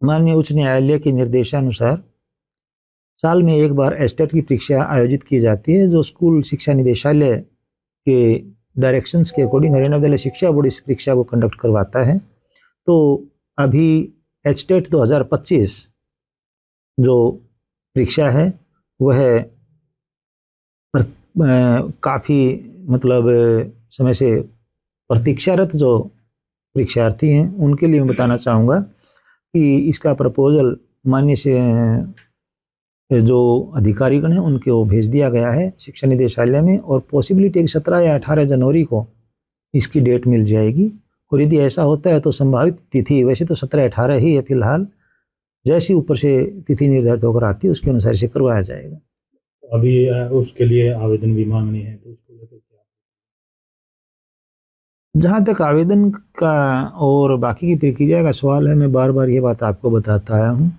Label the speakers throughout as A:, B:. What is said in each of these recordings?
A: माननीय उच्च न्यायालय के निर्देशानुसार साल में एक बार एस्टेट की परीक्षा आयोजित की जाती है, जो स्कूल शिक्षा निदेशालय के डायरेक्शंस के अकॉर्डिंग हरियाणा विद्यालय शिक्षा बोर्ड इस परीक्षा को कंडक्ट करवाता है। तो अभी एस्टेट 2025 जो परीक्षा है वह काफ़ी मतलब समय से प्रतीक्षारत जो परीक्षार्थी हैं उनके लिए मैं बताना चाहूँगा कि इसका प्रपोजल माननीय से जो अधिकारीगण हैं उनके वो भेज दिया गया है शिक्षा निदेशालय में, और पॉसिबिलिटी 17 या 18 जनवरी को इसकी डेट मिल जाएगी। और यदि ऐसा होता है तो संभावित तिथि वैसे तो 17-18 ही है फिलहाल, जैसी ऊपर से तिथि निर्धारित होकर आती है उसके अनुसार से करवाया जाएगा।
B: अभी उसके लिए आवेदन भी मांगने हैं तो उसको लेकर क्या?
A: जहाँ तक आवेदन का और बाकी की प्रक्रिया का सवाल है, मैं बार बार ये बात आपको बताता आया हूँ,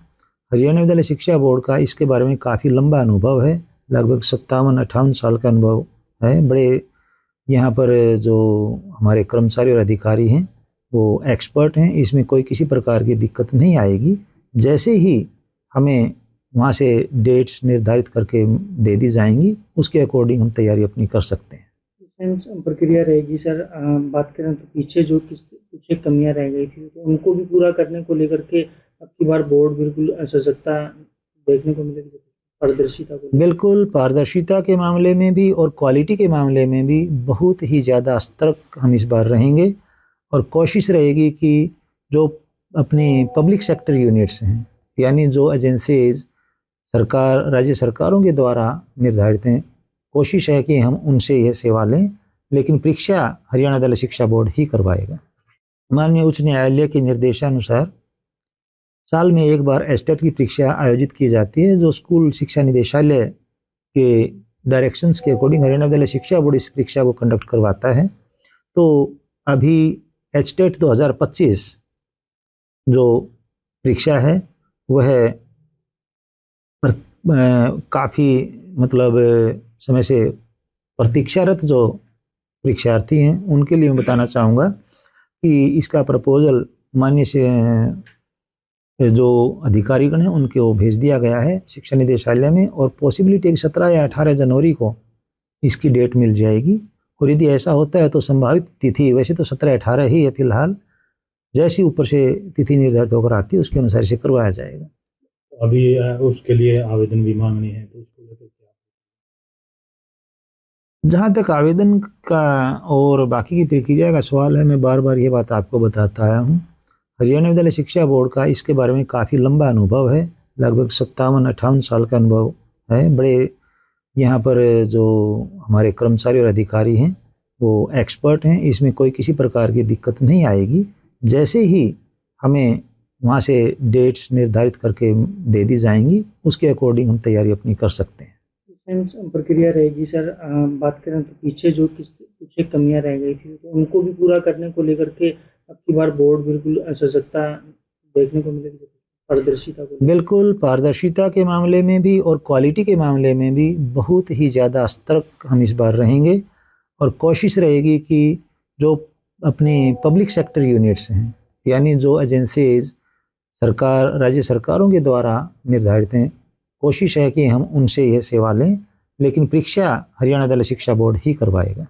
A: हरियाणा विद्यालय शिक्षा बोर्ड का इसके बारे में काफ़ी लंबा अनुभव है, लगभग 57-58 साल का अनुभव है। बड़े यहाँ पर जो हमारे कर्मचारी और अधिकारी हैं वो एक्सपर्ट हैं, इसमें कोई किसी प्रकार की दिक्कत नहीं आएगी। जैसे ही हमें वहाँ से डेट्स निर्धारित करके दे दी जाएंगी उसके अकॉर्डिंग हम तैयारी अपनी कर सकते हैं।
C: प्रक्रिया रहेगी सर। बात करें तो पीछे जो कुछ कमियां रह गई थी तो उनको भी पूरा करने को लेकर के अब की बार बोर्ड बिल्कुल सजगता देखने को मिलेगी, पारदर्शिता को।
A: बिल्कुल, पारदर्शिता के मामले में भी और क्वालिटी के मामले में भी बहुत ही ज़्यादा सतर्क हम इस बार रहेंगे, और कोशिश रहेगी कि जो अपने पब्लिक सेक्टर यूनिट्स हैं यानी जो एजेंसीज सरकार राज्य सरकारों के द्वारा निर्धारित हैं, कोशिश है कि हम उनसे यह सेवा लें, लेकिन परीक्षा हरियाणा विद्यालय शिक्षा बोर्ड ही करवाएगा। माननीय उच्च न्यायालय के निर्देशानुसार साल में एक बार एस्टेट की परीक्षा आयोजित की जाती है, जो स्कूल शिक्षा निदेशालय के डायरेक्शंस के अकॉर्डिंग हरियाणा विद्यालय शिक्षा बोर्ड इस परीक्षा को कंडक्ट करवाता है। तो अभी एस्टेट 2025 जो परीक्षा है वह काफ़ी मतलब समय से प्रतीक्षारत जो परीक्षार्थी हैं उनके लिए मैं बताना चाहूँगा कि इसका प्रपोजल माननीय से जो अधिकारीगण हैं उनके वो भेज दिया गया है शिक्षा निदेशालय में, और पॉसिबिलिटी 17 या 18 जनवरी को इसकी डेट मिल जाएगी। और यदि ऐसा होता है तो संभावित तिथि वैसे तो 17-18 ही है फिलहाल, जैसी ऊपर से तिथि निर्धारित होकर आती है उसके अनुसार से करवाया जाएगा।
B: अभी उसके लिए आवेदन भी मांगने हैं तो उसको लेकर क्या?
A: जहाँ तक आवेदन का और बाकी की प्रक्रिया का सवाल है, मैं बार बार ये बात आपको बताता आया हूँ, हरियाणा विद्यालय शिक्षा बोर्ड का इसके बारे में काफ़ी लंबा अनुभव है, लगभग 57-58 साल का अनुभव है। बड़े यहाँ पर जो हमारे कर्मचारी और अधिकारी हैं वो एक्सपर्ट हैं, इसमें कोई किसी प्रकार की दिक्कत नहीं आएगी। जैसे ही हमें वहाँ से डेट्स निर्धारित करके दे दी जाएंगी उसके अकॉर्डिंग हम तैयारी अपनी कर सकते हैं।
C: प्रक्रिया रहेगी सर। बात करें तो पीछे जो कुछ कमियां रह गई थी तो उनको भी पूरा करने को लेकर के अब की बार बोर्ड बिल्कुल सजगता देखने को मिलेगी, पारदर्शिता को।
A: बिल्कुल, पारदर्शिता के मामले में भी और क्वालिटी के मामले में भी बहुत ही ज़्यादा सतर्क हम इस बार रहेंगे, और कोशिश रहेगी कि जो अपने पब्लिक सेक्टर यूनिट्स हैं यानी जो एजेंसीज सरकार राज्य सरकारों के द्वारा निर्धारित हैं, कोशिश है कि हम उनसे यह सेवा लें, लेकिन परीक्षा हरियाणा विद्यालय शिक्षा बोर्ड ही करवाएगा।